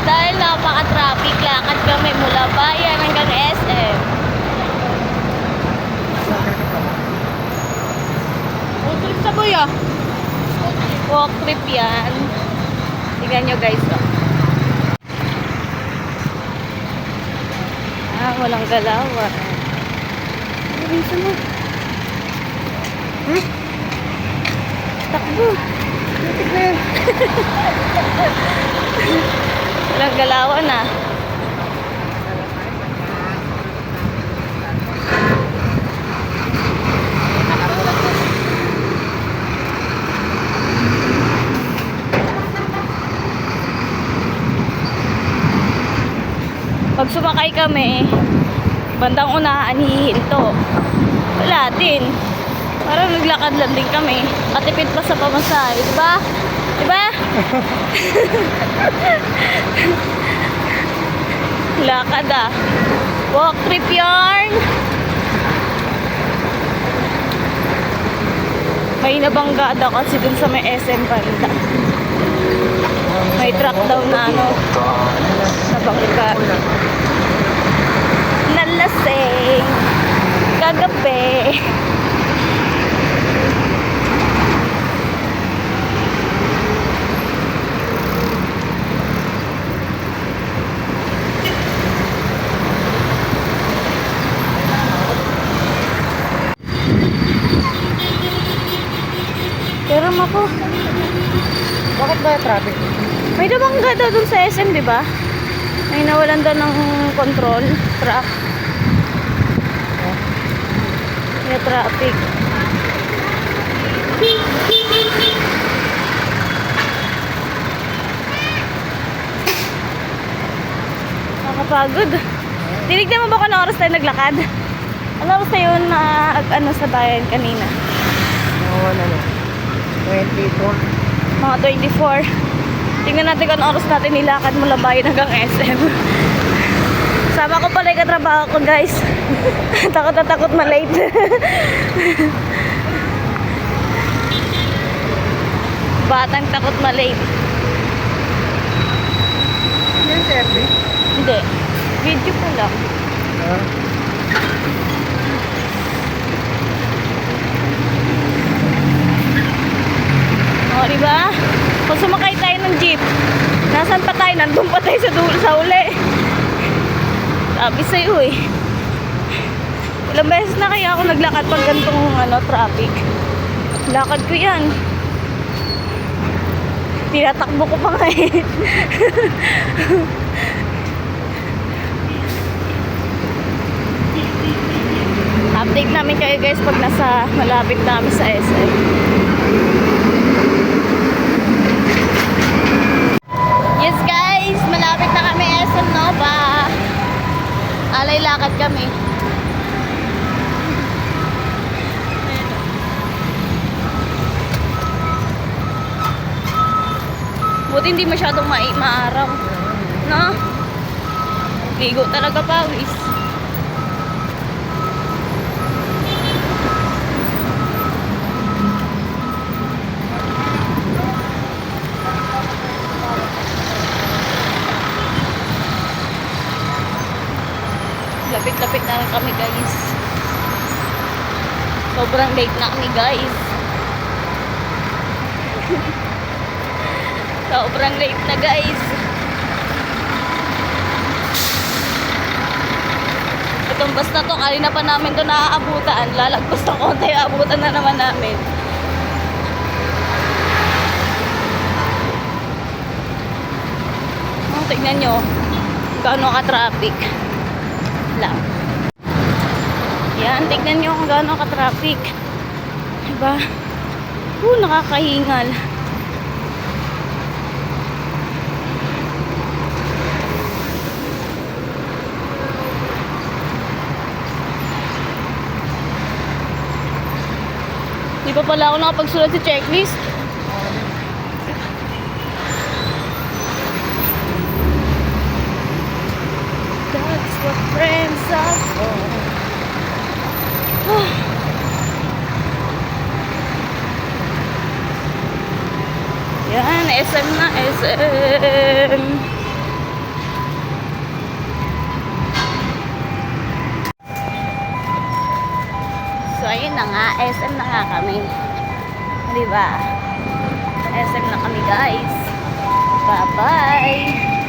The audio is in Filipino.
Dahil napaka-traffic, lakad kami mula bayan hanggang SM. Road trip sa Boya. Walk trip yan. Tingnan nyo guys. Oh. Walang galawan. Bisa mo. Takbo. Natik na yan. Walang galawan ah. Pag sumakay kami, bandang unahan hihinto. Wala din. Parang naglakad lang din kami. Katipid pa sa pamasahe, diba? Diba? Lakad ah. Walk trip yarn. May nabanggada kasi dun sa may SM banda. May truck daw na ano. Nabangga. Nalasing. Kagabi. Pero ako. Bakit ba yung traffic? May nabangga daw dun sa SM, di ba? May nawalan daw ng control. Truck. May traffic. Nakakapagod. Tinignan mo ba kung ano oras tayo naglakad? Ano oras tayo na ano sa bayan kanina? Ano, 24. Mga 24. Tingnan natin kung ano oras natin nilakad mula bayan hanggang SM. Sama ko pala yung katrabaho ko guys. Takot na takot ma-late. Batang takot ma-late. Yung selfie? Hindi. Video ko lang. O, diba? Kung sumakay tayo ng jeep, nasan pa tayo? Nandun pa tayo sa uli. Sabi sa'yo eh. Ilang beses na kaya ako naglakad pag gantong traffic. Lakad ko yan. Tinatakbo ko pa nga eh. Update namin kayo guys pag nasa malapit namin sa SM. Yes guys, malapit na kami SM Nova. Alay lakad kami. Buti hindi masyadong maaraw. No? Ligo talaga pawis. Lapit-lapit na lang kami guys. Sobrang late na kami guys. Sobrang late na guys. Itong bus na to, kanina pa namin to naaabutan. Lalagpas ng konti, aabutan na naman namin. Oh, tignan nyo gaano ka-traffic lang. Yan, tignan nyo kung gaano ka-traffic. Diba? Nakakahingal. Di pa pala ako nakapagsulat sa checklist. That's what friends are for. Oh. Yan, SM na, SM. So, ayun na nga, SM na nga kami. Diba? SM na kami, guys. Bye-bye!